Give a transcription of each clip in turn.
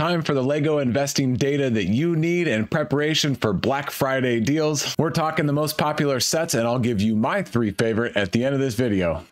Time for the Lego investing data that you need in preparation for Black Friday deals. We're talking the most popular sets, and I'll give you my 3 favorite at the end of this video.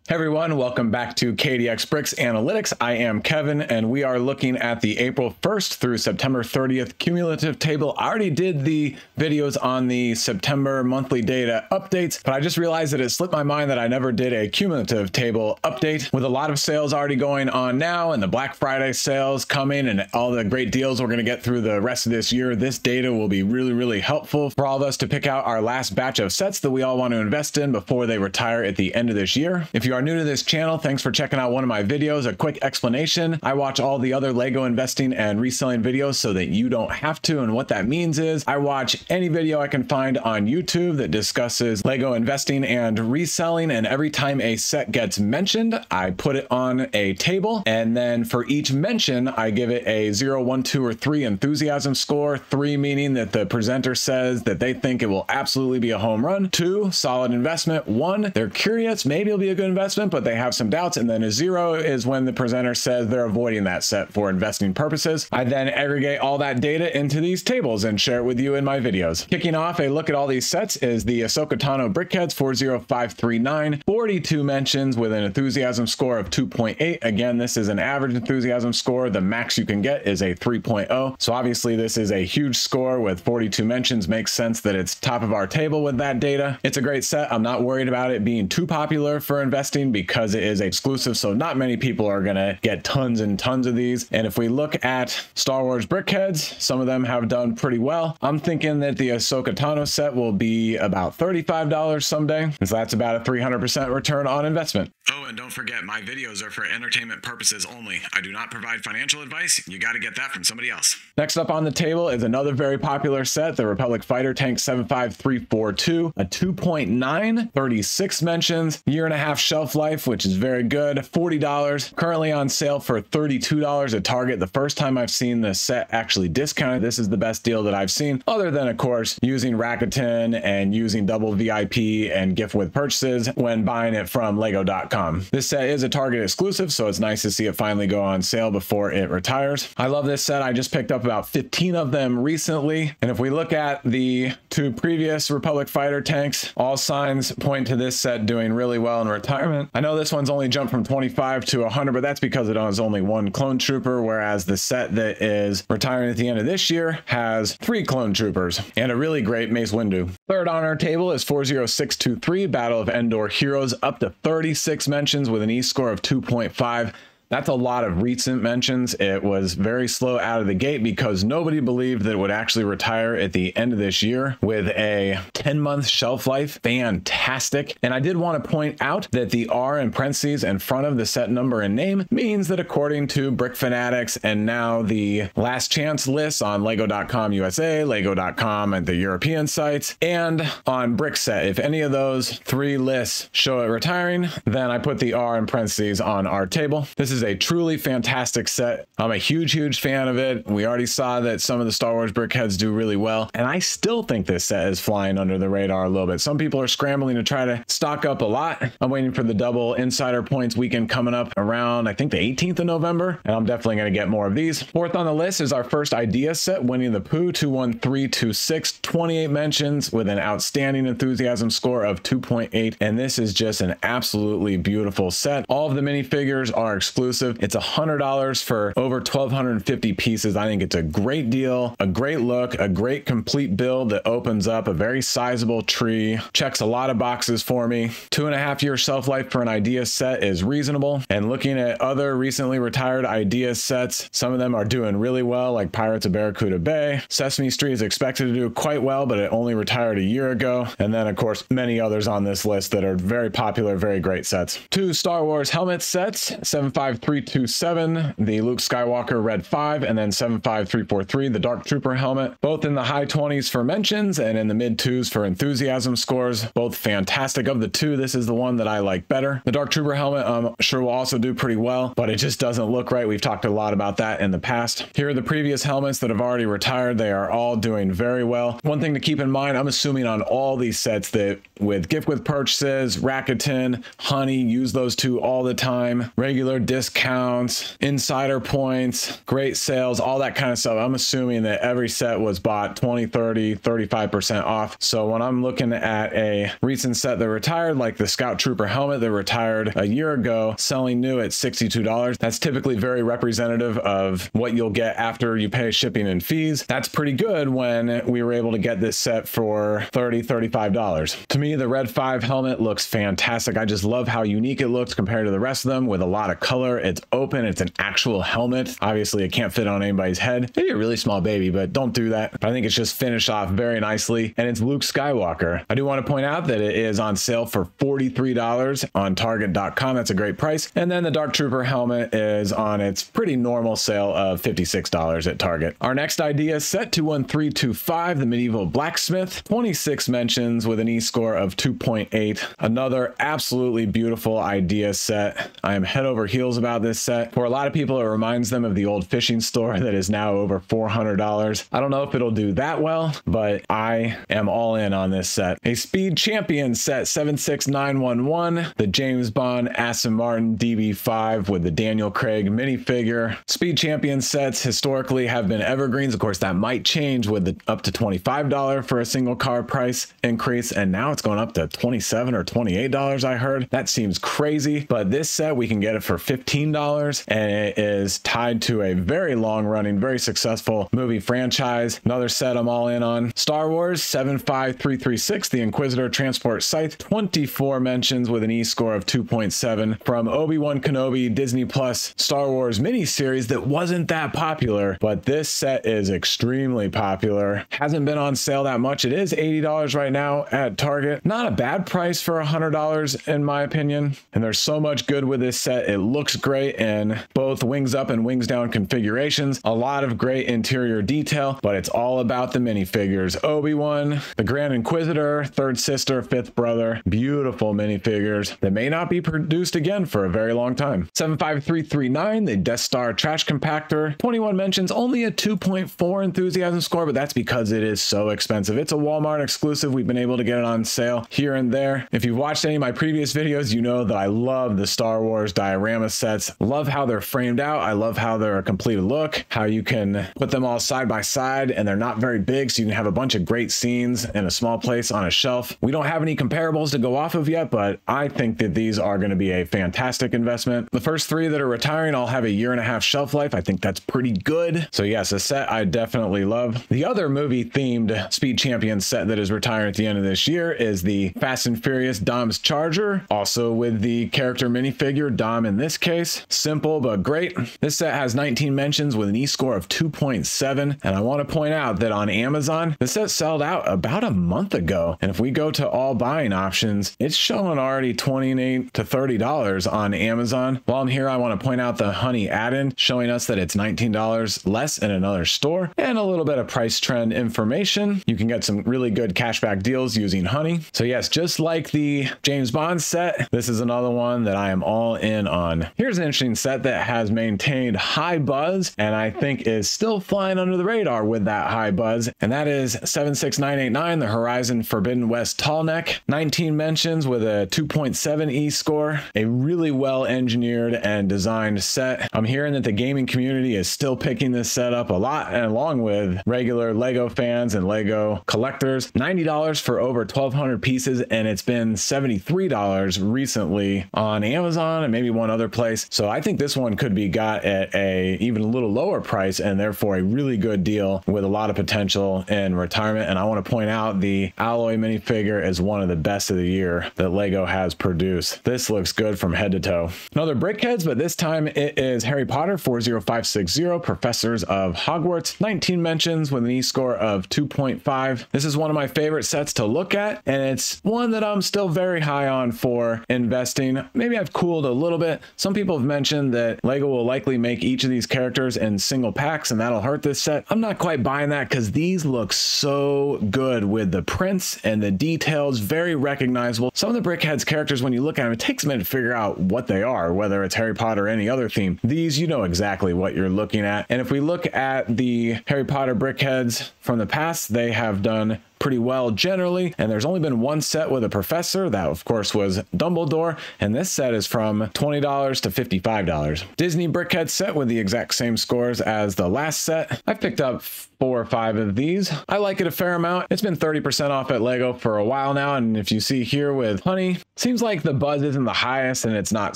Hey everyone, welcome back to KDX Bricks Analytics. I am Kevin, and we are looking at the April 1st through September 30th cumulative table. I already did the videos on the September monthly data updates, but I just realized that it slipped my mind that I never did a cumulative table update. With a lot of sales already going on now and the Black Friday sales coming and all the great deals we're going to get through the rest of this year, this data will be really helpful for all of us to pick out our last batch of sets that we all want to invest in before they retire at the end of this year. If you are new to this channel, thanks for checking out one of my videos. A quick explanation: I watch all the other Lego investing and reselling videos so that you don't have to, and what that means is I watch any video I can find on YouTube that discusses Lego investing and reselling, and every time a set gets mentioned, I put it on a table, and then for each mention, I give it a 0, 1, 2, or 3 enthusiasm score. 3 meaning that the presenter says that they think it will absolutely be a home run. 2, solid investment. 1, they're curious, maybe it'll be a good investment, but they have some doubts. And then a 0 is when the presenter says they're avoiding that set for investing purposes. I then aggregate all that data into these tables and share it with you in my videos. Kicking off a look at all these sets is the Ahsoka Tano Brickheads 40539, 42 mentions with an enthusiasm score of 2.8. Again, this is an average enthusiasm score. The max you can get is a 3.0. So obviously this is a huge score with 42 mentions. Makes sense that it's top of our table with that data. It's a great set. I'm not worried about it being too popular for investing because it is exclusive, so not many people are gonna get tons and tons of these. And if we look at Star Wars Brickheads, some of them have done pretty well. I'm thinking that the Ahsoka Tano set will be about $35 someday, so that's about a 300% return on investment. Oh, and don't forget, my videos are for entertainment purposes only. I do not provide financial advice. You got to get that from somebody else. Next up on the table is another very popular set, the Republic Fighter Tank 75342, a 2.9, 36 mentions, year-and-a-half shelf life, which is very good. $40, currently on sale for $32 at Target. The first time I've seen this set actually discounted. This is the best deal that I've seen, other than of course using Rakuten and using double VIP and gift with purchases when buying it from lego.com. This set is a Target exclusive, so it's nice to see it finally go on sale before it retires. I love this set. I just picked up about 15 of them recently, and if we look at the 2 previous Republic Fighter tanks, all signs point to this set doing really well in retirement. I know this one's only jumped from 25 to 100, but that's because it has only 1 clone trooper, whereas the set that is retiring at the end of this year has 3 clone troopers and a really great Mace Windu. Third on our table is 40623, Battle of Endor Heroes, up to 36 mentions with an E-score of 2.5. That's a lot of recent mentions. It was very slow out of the gate because nobody believed that it would actually retire at the end of this year with a 10-month shelf life. Fantastic. And I did want to point out that the R in parentheses in front of the set number and name means that according to Brick Fanatics and now the last chance lists on lego.com USA, lego.com and the European sites, and on Brickset, if any of those 3 lists show it retiring, then I put the R in parentheses on our table. This is a truly fantastic set. I'm a huge fan of it. We already saw that some of the Star Wars Brickheads do really well, and I still think this set is flying under the radar a little bit. Some people are scrambling to try to stock up a lot. I'm waiting for the double insider points weekend coming up around, I think, the 18th of November, and I'm definitely going to get more of these. Fourth on the list is our first idea set, Winnie the Pooh 21326, 28 mentions with an outstanding enthusiasm score of 2.8, and this is just an absolutely beautiful set. All of the minifigures are exclusive. It's $100 for over 1,250 pieces. I think it's a great deal, a great look, a great complete build that opens up a very sizable tree, checks a lot of boxes for me. 2.5 year shelf life for an idea set is reasonable. And looking at other recently retired idea sets, some of them are doing really well, like Pirates of Barracuda Bay. Sesame Street is expected to do quite well, but it only retired a year ago. And then of course, many others on this list that are very popular, very great sets. 2 Star Wars helmet sets, 753 75327, the Luke Skywalker Red 5, and then 75343, the Dark Trooper helmet. Both in the high 20s for mentions and in the mid 2s for enthusiasm scores. Both fantastic. Of the two, this is the one that I like better. The Dark Trooper helmet, I'm sure will also do pretty well, but it just doesn't look right. We've talked a lot about that in the past. Here are the previous helmets that have already retired. They are all doing very well. One thing to keep in mind, I'm assuming on all these sets that with gift with purchases, Rakuten, Honey, use those two all the time, regular discounts, insider points, great sales, all that kind of stuff. I'm assuming that every set was bought 20, 30, 35% off. So when I'm looking at a recent set that retired, like the Scout Trooper helmet that retired a year ago, selling new at $62, that's typically very representative of what you'll get after you pay shipping and fees. That's pretty good when we were able to get this set for $30, $35. To me, the Red 5 helmet looks fantastic. I just love how unique it looks compared to the rest of them with a lot of color. It's open. It's an actual helmet. Obviously, it can't fit on anybody's head. Maybe a really small baby, but don't do that. But I think it's just finished off very nicely. And it's Luke Skywalker. I do want to point out that it is on sale for $43 on Target.com. That's a great price. And then the Dark Trooper helmet is on its pretty normal sale of $56 at Target. Our next idea is set 21325, the medieval blacksmith, 26 mentions with an E-score of 2.8. Another absolutely beautiful idea set. I am head over heels about this set. For a lot of people, it reminds them of the old fishing store that is now over $400. I don't know if it'll do that well, but I am all in on this set. A Speed Champion set 76911, the James Bond Aston Martin DB5 with the Daniel Craig minifigure. Speed Champion sets historically have been evergreens. Of course, that might change with the up to $25 for a single car price increase, and now it's going up to $27 or $28, I heard. That seems crazy, but this set we can get it for $15, and it is tied to a very long-running, very successful movie franchise. Another set I'm all in on. Star Wars 75336, the Inquisitor Transport Scythe, 24 mentions with an E-score of 2.7 from Obi-Wan Kenobi Disney Plus Star Wars miniseries that wasn't that popular, but this set is extremely popular. Hasn't been on sale that much. It is $80 right now at Target. Not a bad price for $100 in my opinion. And there's so much good with this set. It looks great in both wings up and wings down configurations. A lot of great interior detail, but it's all about the minifigures. Obi-Wan, the Grand Inquisitor, third sister, fifth brother. Beautiful minifigures that may not be produced again for a very long time. 75339, the Death Star Trash Compactor. 21 mentions, only a 2.4 enthusiasm score, but that's because it is so expensive. It's a Walmart exclusive. We've been able to get it on sale here and there. If you've watched any of my previous videos, you know that I love the Star Wars diorama sets. Love how they're framed out. I love how they're a complete look, how you can put them all side by side and they're not very big, so you can have a bunch of great scenes in a small place on a shelf. We don't have any comparables to go off of yet, but I think that these are going to be a fantastic investment. The first three that are retiring all have a 1.5-year shelf life. I think that's pretty good. So yes, a set I definitely love. The other movie themed Speed Champion set that is retiring at the end of this year is the Fast and Furious Dom's Charger, also with the character minifigure Dom in this case. Simple but great. This set has 19 mentions with an E-score of 2.7, and I want to point out that on Amazon this set sold out about a month ago, and if we go to all buying options, it's showing already $28 to $30 on Amazon. While I'm here, I want to point out the Honey add-in showing us that it's $19 less in another store, and a little bit of price trend information. You can get some really good cashback deals using Honey. So yes, just like the James Bond set, this is another one that I am all in on. Here's an interesting set that has maintained high buzz, and I think is still flying under the radar with that high buzz, and that is 76989, the Horizon Forbidden West Tall Neck. 19 mentions with a 2.7 E-score. A really well engineered and designed set. I'm hearing that the gaming community is still picking this set up a lot, and along with regular Lego fans and Lego collectors. $90 for over 1,200 pieces, and it's been $73 recently on Amazon and maybe one other place. So I think this one could be got at a even a little lower price, and therefore a really good deal with a lot of potential in retirement. And I want to point out the alloy minifigure is one of the best of the year that Lego has produced. This looks good from head to toe. Another Brickheads, but this time it is Harry Potter 40560, Professors of Hogwarts. 19 mentions with an E-score of 2.5. This is one of my favorite sets to look at, and it's one that I'm still very high on for investing. Maybe I've cooled a little bit. Some people people have mentioned that LEGO will likely make each of these characters in single packs, and that'll hurt this set. I'm not quite buying that because these look so good with the prints and the details, very recognizable. Some of the Brickheads characters, when you look at them, it takes a minute to figure out what they are, whether it's Harry Potter or any other theme. These, you know exactly what you're looking at. And if we look at the Harry Potter Brickheads from the past, they have done pretty well generally, and there's only been one set with a professor. That of course was Dumbledore, and this set is from $20 to $55. Disney Brickhead set with the exact same scores as the last set. I've picked up 4 or 5 of these. I like it a fair amount. It's been 30% off at LEGO for a while now, and if you see here with Honey, seems like the buzz isn't the highest and it's not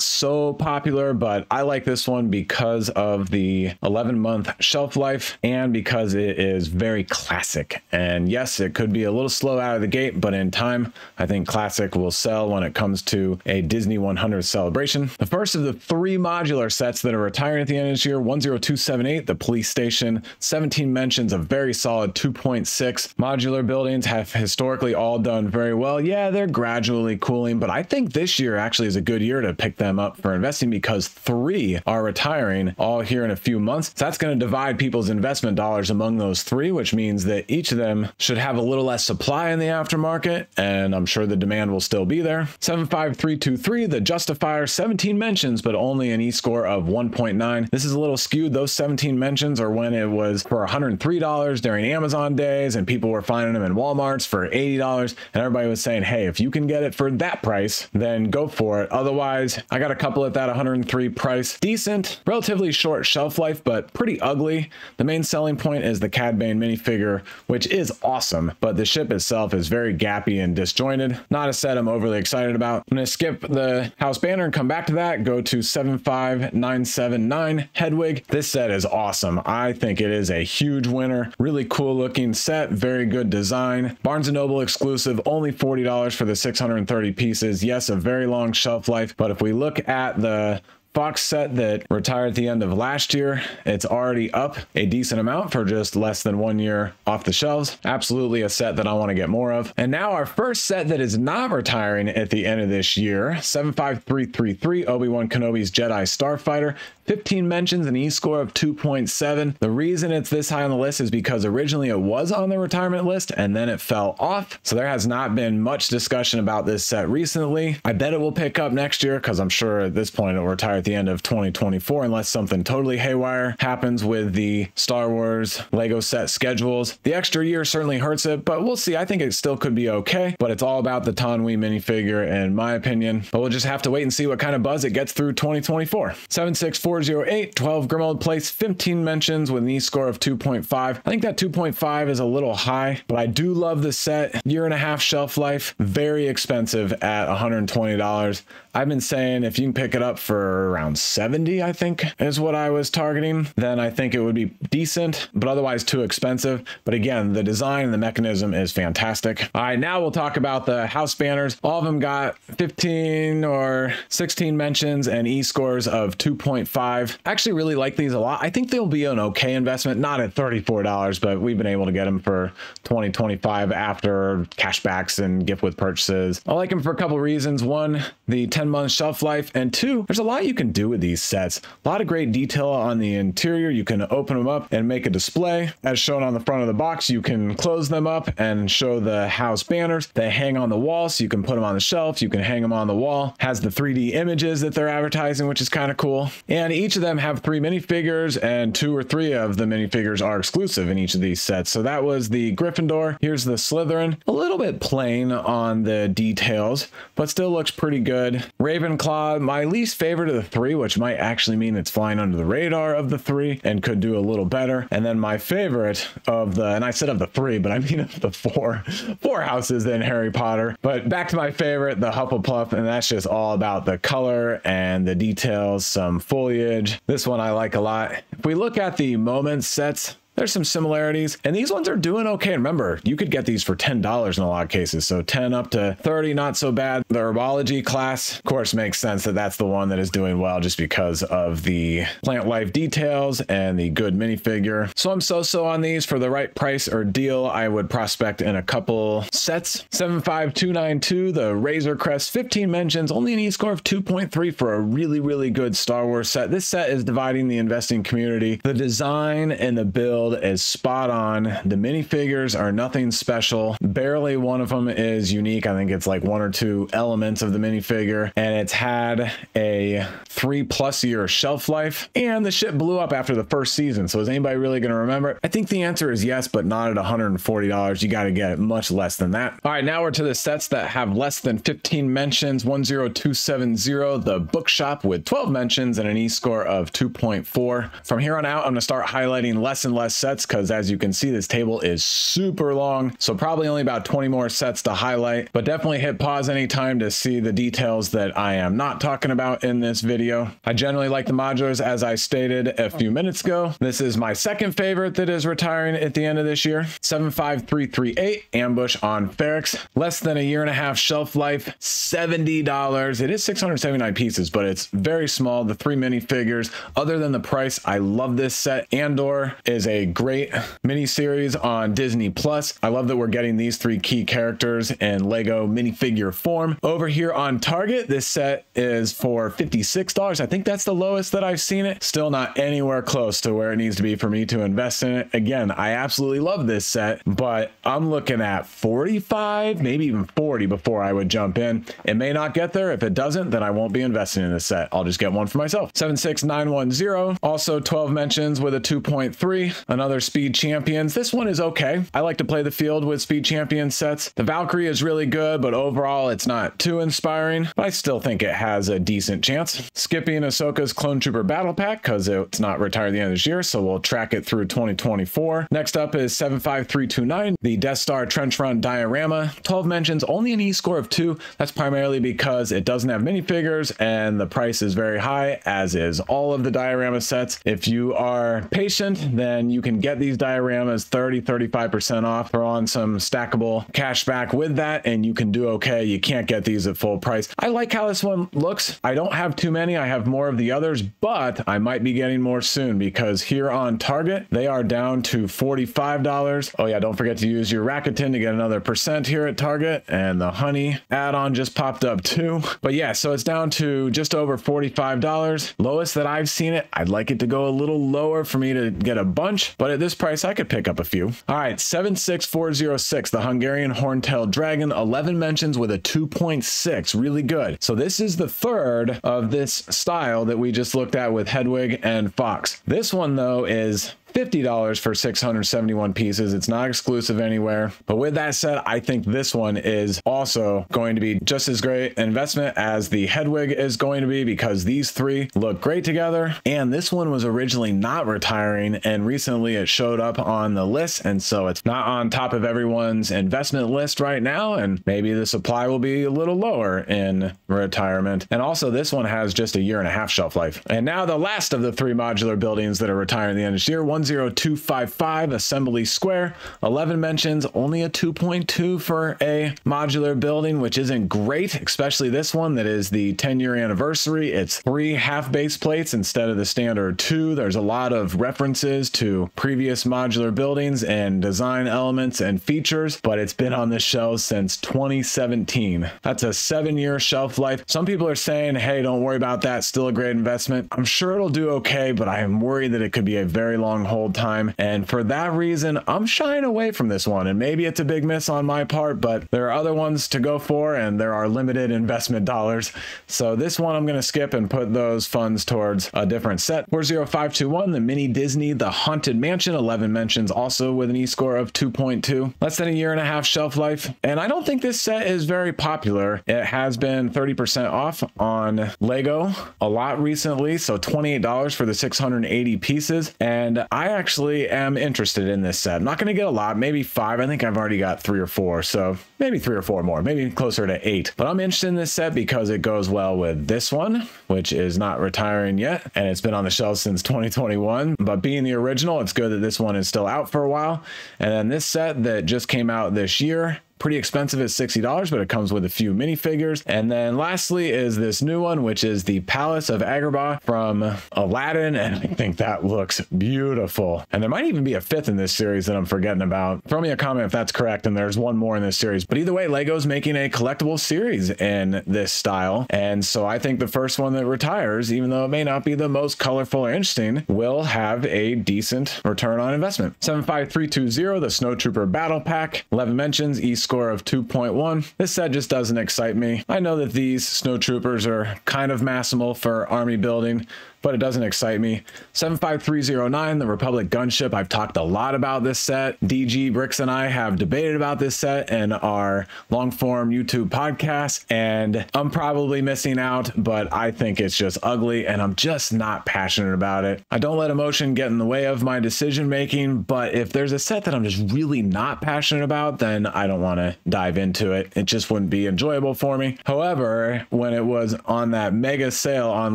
so popular, but I like this one because of the 11-month shelf life and because it is very classic. And yes, it could be a little slow out of the gate, but in time, I think classic will sell when it comes to a Disney 100th celebration. The first of the 3 modular sets that are retiring at the end of this year, 10278, the police station, 17 mentions of very solid 2.6. Modular buildings have historically all done very well. Yeah, they're gradually cooling, but I think this year actually is a good year to pick them up for investing because 3 are retiring all here in a few months. So that's going to divide people's investment dollars among those 3, which means that each of them should have a little less supply in the aftermarket, and I'm sure the demand will still be there. 75323, the Justifier, 17 mentions, but only an E-score of 1.9. This is a little skewed. Those 17 mentions are when it was for $103 during Amazon days, and people were finding them in Walmarts for $80, and everybody was saying, hey, if you can get it for that price, then go for it. Otherwise, I got a couple at that 103 price. Decent, relatively short shelf life, but pretty ugly. The main selling point is the Cad Bane minifigure, which is awesome, but the ship itself is very gappy and disjointed. Not a set I'm overly excited about. I'm going to skip the house banner and come back to that. Go to 75979 Hedwig. This set is awesome. I think it is a huge winner. Really cool looking set. Very good design. Barnes & Noble exclusive. Only $40 for the 630 pieces. Yes, a very long shelf life. But if we look at the Fox set that retired at the end of last year, it's already up a decent amount for just less than 1 year off the shelves. Absolutely a set that I want to get more of. And now our first set that is not retiring at the end of this year, 75333, Obi-Wan Kenobi's Jedi Starfighter. 15 mentions, an E-score of 2.7. The reason it's this high on the list is because originally it was on the retirement list and then it fell off. So there has not been much discussion about this set recently. I bet it will pick up next year because I'm sure at this point it will retire at the end of 2024 unless something totally haywire happens with the Star Wars Lego set schedules. The extra year certainly hurts it, but we'll see. I think it still could be okay, but it's all about the Tanwi minifigure in my opinion. But we'll just have to wait and see what kind of buzz it gets through 2024. 76408, 12 Grimald Place, 15 mentions with an E-score of 2.5. I think that 2.5 is a little high, but I do love the set. Year and a half shelf life, very expensive at $120. I've been saying if you can pick it up for around 70, I think is what I was targeting, then I think it would be decent, but otherwise too expensive. But again, the design and the mechanism is fantastic. All right, now we'll talk about the house banners. All of them got 15 or 16 mentions and E-scores of 2.5. I actually really like these a lot. I think they'll be an okay investment, not at $34, but we've been able to get them for $20, $25 after cashbacks and gift with purchases. I like them for a couple of reasons. One, the 10-month shelf life, and 2, there's a lot you can do with these sets. A lot of great detail on the interior. You can open them up and make a display. As shown on the front of the box, you can close them up and show the house banners. They hang on the wall, so you can put them on the shelf. You can hang them on the wall. Has the 3D images that they're advertising, which is kind of cool. And each of them have 3 minifigures, and 2 or 3 of the minifigures are exclusive in each of these sets. So that was the Gryffindor. Here's the Slytherin. A little bit plain on the details, but still looks pretty good. Ravenclaw, my least favorite of the 3, which might actually mean it's flying under the radar of the 3 and could do a little better. And then my favorite of the, and I said of the 3, but I mean of the 4 houses in Harry Potter. But back to my favorite, the Hufflepuff, and that's just all about the color and the details, some foliage. This one I like a lot. If we look at the Moments sets, there's some similarities, and these ones are doing okay. Remember, you could get these for $10 in a lot of cases, so 10 up to 30, not so bad. The herbology class, of course, makes sense that that's the one that is doing well just because of the plant life details and the good minifigure. So I'm so on these. For the right price or deal, I would prospect in a couple sets. 75292, the Razor Crest, 15 mentions, only an E-score of 2.3 for a really good Star Wars set. This set is dividing the investing community. The design and the build is spot on. The minifigures are nothing special. Barely one of them is unique. I think it's like one or two elements of the minifigure, and it's had a 3+ year shelf life, and the shit blew up after the first season. So is anybody really going to remember it? I think the answer is yes, but not at $140. You got to get it much less than that. All right, now we're to the sets that have less than 15 mentions. 10270, the Bookshop, with 12 mentions and an E-score of 2.4. From here on out, I'm going to start highlighting less and less sets because, as you can see, this table is super long. So probably only about 20 more sets to highlight, but definitely hit pause anytime to see the details that I am not talking about in this video. I generally like the modulars, as I stated a few minutes ago. This is my second favorite that is retiring at the end of this year. 75338, Ambush on Ferrex. Less than a year and a half shelf life, $70. It is 679 pieces, but it's very small. The 3 minifigures, other than the price, I love this set. Endor is a great mini-series on Disney Plus. I love that we're getting these 3 key characters in Lego minifigure form. Over here on Target, this set is for $56. I think that's the lowest that I've seen it. Still not anywhere close to where it needs to be for me to invest in it. Again, I absolutely love this set, but I'm looking at 45, maybe even 40 before I would jump in. It may not get there. If it doesn't, then I won't be investing in this set. I'll just get one for myself. 76910, also 12 mentions with a 2.3. Another Speed Champions. This one is okay. I like to play the field with Speed Champion sets. The Valkyrie is really good, but overall it's not too inspiring, but I still think it has a decent chance. Skipping Ahsoka's Clone Trooper Battle Pack because it's not retired at the end of this year, so we'll track it through 2024. Next up is 75329, the Death Star Trench Run Diorama. 12 mentions, only an E-score of 2. That's primarily because it doesn't have minifigures and the price is very high, as is all of the diorama sets. If you are patient, then you can get these dioramas 30-35% off. Throw on some stackable cash back with that and you can do okay. You can't get these at full price. I like how this one looks. I don't have too many. I have more of the others, but I might be getting more soon because here on Target, they are down to $45. Oh yeah, don't forget to use your Rakuten to get another % here at Target, and the honey add-on just popped up too. But yeah, so it's down to just over $45. Lowest that I've seen it. I'd like it to go a little lower for me to get a bunch, but at this price, I could pick up a few. All right, 76406, the Hungarian Horntail Dragon, 11 mentions with a 2.6, really good. So this is the third of this style that we just looked at with Hedwig and Fox. This one though is $50 for 671 pieces. It's not exclusive anywhere. But with that said, I think this one is also going to be just as great an investment as the Hedwig is going to be because these 3 look great together. And this one was originally not retiring and recently it showed up on the list. And so it's not on top of everyone's investment list right now. And maybe the supply will be a little lower in retirement. And also this one has just a year and a half shelf life. And now the last of the 3 modular buildings that are retiring at the end of this year, 10255 Assembly Square, 11 mentions, only a 2.2 for a modular building, which isn't great, especially this one that is the 10-year anniversary. It's 3 half base plates instead of the standard 2. There's a lot of references to previous modular buildings and design elements and features, but it's been on this shelf since 2017. That's a 7-year shelf life. Some people are saying, hey, don't worry about that, still a great investment. I'm sure it'll do okay, but I am worried that it could be a very long hold time, and for that reason I'm shying away from this one. And maybe it's a big miss on my part, but there are other ones to go for and there are limited investment dollars, so this one I'm going to skip and put those funds towards a different set. 40521, the Mini Disney The Haunted Mansion, 11 mentions, also with an E-score of 2.2, less than a year and a half shelf life. And I don't think this set is very popular. It has been 30% off on Lego a lot recently, so $28 for the 680 pieces, and I actually am interested in this set. I'm not going to get a lot, maybe 5. I think I've already got 3 or 4, so maybe 3 or 4 more, maybe closer to 8. But I'm interested in this set because it goes well with this one, which is not retiring yet, and it's been on the shelf since 2021. But being the original, it's good that this one is still out for a while. And then this set that just came out this year, pretty expensive at $60, but it comes with a few minifigures. And then lastly is this new one, which is the Palace of Agrabah from Aladdin, and I think that looks beautiful. And there might even be a 5th in this series that I'm forgetting about. Throw me a comment if that's correct, and there's one more in this series. But either way, Lego's making a collectible series in this style, and so I think the first one that retires, even though it may not be the most colorful or interesting, will have a decent return on investment. 75320, the Snowtrooper Battle Pack, 11 mentions, score of 2.1. This set just doesn't excite me. I know that these snowtroopers are kind of maximal for army building, but it doesn't excite me. 75309, the Republic gunship. I've talked a lot about this set. DG Bricks and I have debated about this set in our long form YouTube podcast, and I'm probably missing out, but I think it's just ugly and I'm just not passionate about it. I don't let emotion get in the way of my decision making, but if there's a set that I'm just really not passionate about, then I don't want to dive into it. It just wouldn't be enjoyable for me. However, when it was on that mega sale on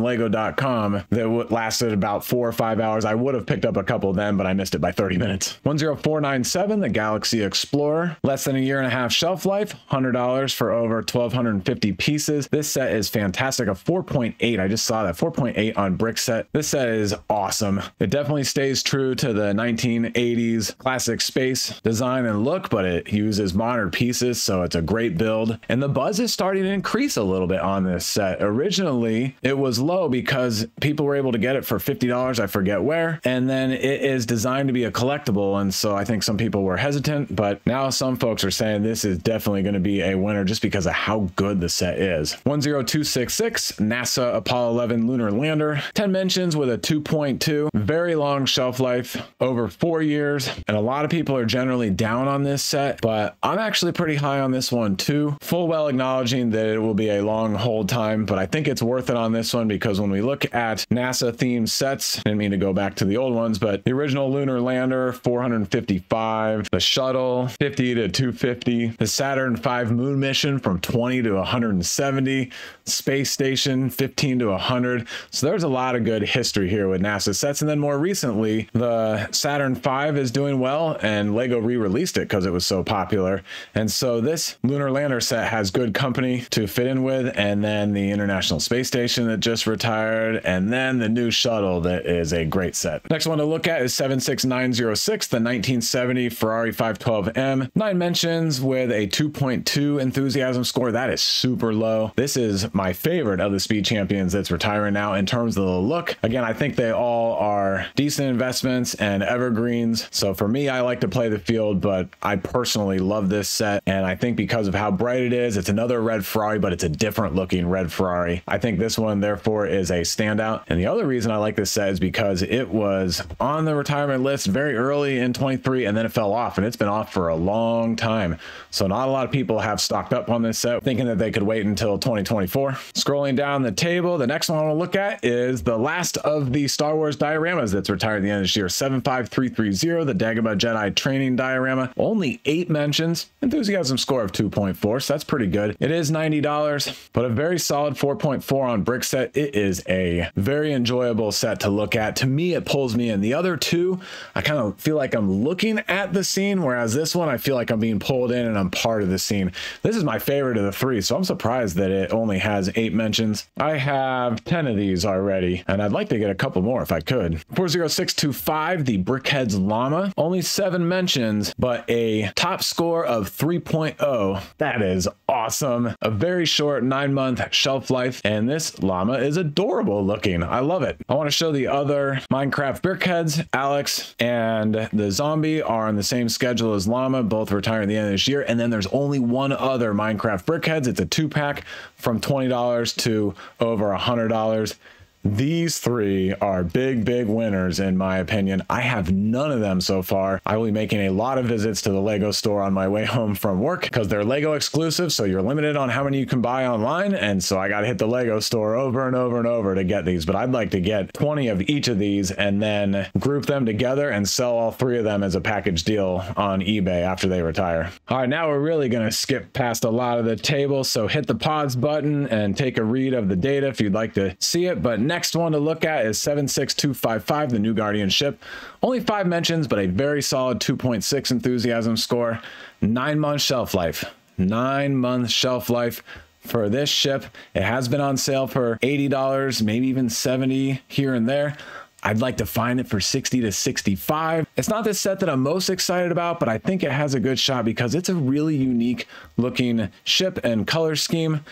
lego.com, that lasted about 4 or 5 hours, I would have picked up a couple then, but I missed it by 30 minutes. 10497, the Galaxy Explorer, less than a year and a half shelf life, $100 for over 1,250 pieces. This set is fantastic, a 4.8. I just saw that 4.8 on Brickset. This set is awesome. It definitely stays true to the 1980s classic space design and look, but it uses modern pieces, so it's a great build. And the buzz is starting to increase a little bit on this set. Originally, it was low because people were able to get it for $50, I forget where, and then it is designed to be a collectible, and so I think some people were hesitant, but now some folks are saying this is definitely going to be a winner just because of how good the set is. 10266, NASA Apollo 11 lunar lander, 10 mentions with a 2.2, very long shelf life, over 4 years, and a lot of people are generally down on this set, but I'm actually pretty high on this one too, full well acknowledging that it will be a long hold time, but I think it's worth it on this one because when we look at NASA themed sets, I didn't mean to go back to the old ones, but the original lunar lander, 455, the shuttle, 50 to 250, the Saturn V moon mission from 20 to 170, space station 15 to 100. So there's a lot of good history here with NASA sets. And then more recently, the Saturn V is doing well, and Lego re-released it because it was so popular. And so this lunar lander set has good company to fit in with, and then the International Space Station that just retired, and then the new shuttle that is a great set. Next one to look at is 76906, the 1970 Ferrari 512M. 9 mentions with a 2.2 enthusiasm score. That is super low. This is my favorite of the Speed Champions that's retiring now in terms of the look. Again, I think they all are decent investments and evergreens. So for me, I like to play the field, but I personally love this set. And I think because of how bright it is, it's another red Ferrari, but it's a different looking red Ferrari. I think this one, therefore, is a standout. And the other reason I like this set is because it was on the retirement list very early in 23, and then it fell off, and it's been off for a long time. So not a lot of people have stocked up on this set, thinking that they could wait until 2024. Scrolling down the table, the next one I want to look at is the last of the Star Wars dioramas that's retired at the end of this year. 75330, the Dagobah Jedi training diorama. Only 8 mentions, enthusiasm score of 2.4, so that's pretty good. It is $90, but a very solid 4.4 on Brickset. It is a very enjoyable set to look at. To me, it pulls me in. The other two, I kind of feel like I'm looking at the scene, whereas this one, I feel like I'm being pulled in and I'm part of the scene. This is my favorite of the 3, so I'm surprised that it only has 8 mentions. I have 10 of these already, and I'd like to get a couple more if I could. 40625, the Brickhead's Llama. Only 7 mentions, but a top score of 3.0. That is awesome. A very short 9-month shelf life, and this llama is adorable looking. I love it. I want to show the other Minecraft Brickheads. Alex and the zombie are on the same schedule as llama, both retiring at the end of this year. And then there's only one other Minecraft Brickheads. It's a 2-pack from $20 to over $100. These three are big winners in my opinion. I have none of them so far. I will be making a lot of visits to the Lego store on my way home from work because they're Lego exclusive, so you're limited on how many you can buy online, and so I got to hit the Lego store over and over to get these. But I'd like to get 20 of each of these and then group them together and sell all three of them as a package deal on eBay after they retire. All right, now we're really going to skip past a lot of the tables, so hit the pause button and take a read of the data if you'd like to see it. But next one to look at is 76255, the New Guardian ship. Only 5 mentions, but a very solid 2.6 enthusiasm score. 9-month shelf life. 9-month shelf life for this ship. It has been on sale for $80, maybe even $70 here and there. I'd like to find it for $60 to $65. It's not the set that I'm most excited about, but I think it has a good shot because it's a really unique looking ship and color scheme.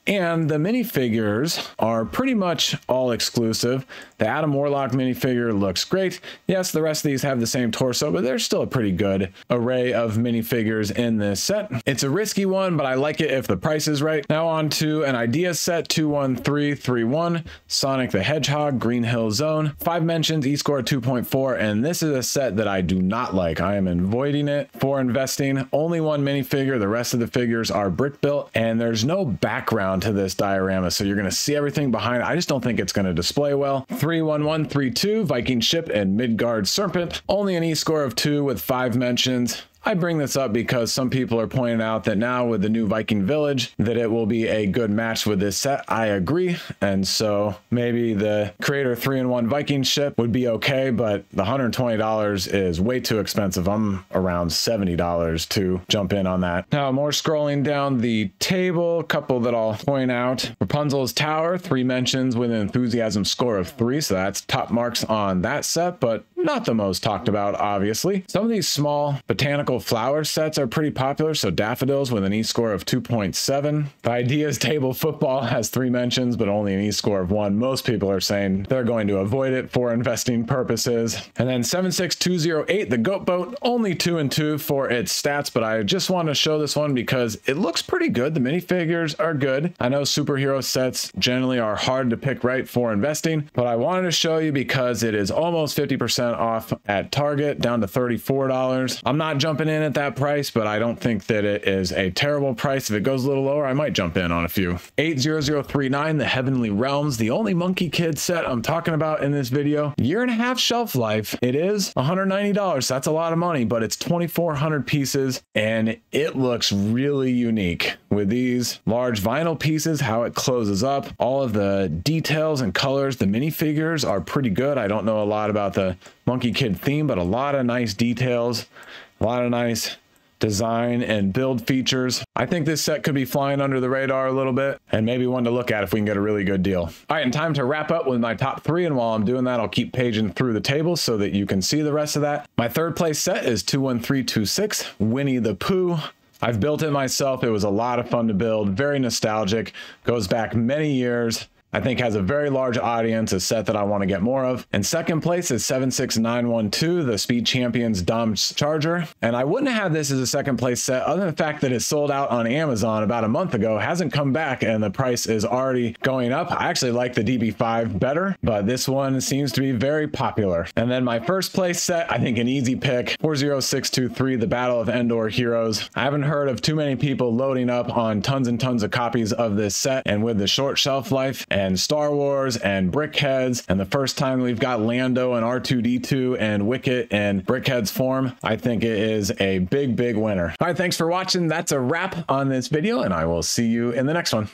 And the minifigures are pretty much all exclusive. The Adam Warlock minifigure looks great. Yes, the rest of these have the same torso, but there's still a pretty good array of minifigures in this set. It's a risky one, but I like it if the price is right. Now on to an idea set, 21331, Sonic the Hedgehog, Green Hill Zone. 5 mentions, E-score 2.4, and this is a set that I do not like. I am avoiding it for investing. Only 1 minifigure, the rest of the figures are brick built, and there's no background to this diorama, so you're going to see everything behind it. I just don't think it's going to display well. 31132, Viking ship and Midgard serpent. Only an E-score of 2 with 5 mentions. I bring this up because some people are pointing out that now with the new Viking village that it will be a good match with this set. I agree, and so maybe the Creator 3-in-1 Viking ship would be okay, but the $120 is way too expensive. I'm around $70 to jump in on that. Now more scrolling down the table, a couple that I'll point out. Rapunzel's Tower, 3 mentions with an enthusiasm score of 3, so that's top marks on that set, but not the most talked about, obviously. Some of these small botanical flower sets are pretty popular, so daffodils with an E-score of 2.7. The Ideas Table Football has 3 mentions, but only an E-score of 1. Most people are saying they're going to avoid it for investing purposes. And then 76208, the Goat Boat, only 2 and 2 for its stats, but I just want to show this one because it looks pretty good. The minifigures are good. I know superhero sets generally are hard to pick right for investing, but I wanted to show you because it is almost 50% off at Target, down to $34. I'm not jumping in at that price, but I don't think that it is a terrible price. If it goes a little lower, I might jump in on a few. 80039, the Heavenly Realms, the only Monkey Kid set I'm talking about in this video. 1.5-year shelf life. It is $190. So that's a lot of money, but it's 2,400 pieces, and it looks really unique with these large vinyl pieces, how it closes up, all of the details and colors. The minifigures are pretty good. I don't know a lot about the Monkey Kid theme, but a lot of nice details, a lot of nice design and build features. I think this set could be flying under the radar a little bit, and maybe one to look at if we can get a really good deal. All right, and time to wrap up with my top 3, and while I'm doing that, I'll keep paging through the table so that you can see the rest of that. My 3rd place set is 21326, Winnie the Pooh. I've built it myself. It was a lot of fun to build, very nostalgic, goes back many years. I think has a very large audience, a set that I want to get more of. And 2nd place is 76912, the Speed Champions Dom's Charger. And I wouldn't have this as a 2nd place set other than the fact that it sold out on Amazon about a month ago, hasn't come back, and the price is already going up. I actually like the DB5 better, but this one seems to be very popular. And then my 1st place set, I think an easy pick, 40623, the Battle of Endor Heroes. I haven't heard of too many people loading up on tons and tons of copies of this set, and with the short shelf life and Star Wars and Brickheads, and the first time we've got Lando and R2-D2 and Wicket in Brickheads form, I think it is a big winner. All right, thanks for watching. That's a wrap on this video, and I will see you in the next one.